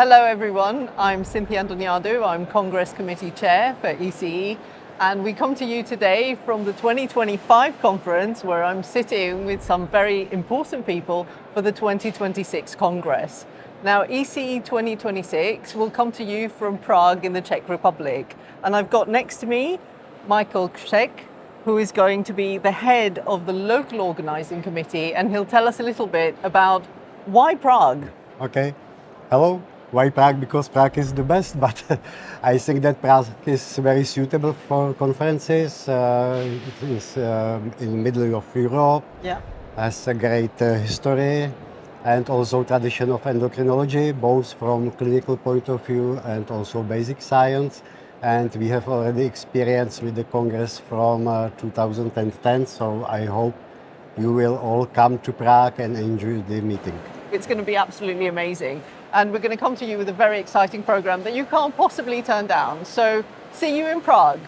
Hello everyone, I'm Cynthia Andoniadou, I'm Congress Committee Chair for ECE, and we come to you today from the 2025 conference where I'm sitting with some very important people for the 2026 Congress. Now ECE 2026 will come to you from Prague in the Czech Republic, and I've got next to me Michal, who is going to be the head of the local organising committee, and he'll tell us a little bit about why Prague. Okay, hello. Why Prague? Because Prague is the best, but I think that Prague is very suitable for conferences. It is in the middle of Europe, has a great history and also tradition of endocrinology, both from clinical point of view and also basic science. And we have already experience with the Congress from 2010, so I hope you will all come to Prague and enjoy the meeting. It's going to be absolutely amazing. And we're going to come to you with a very exciting program that you can't possibly turn down. So see you in Prague.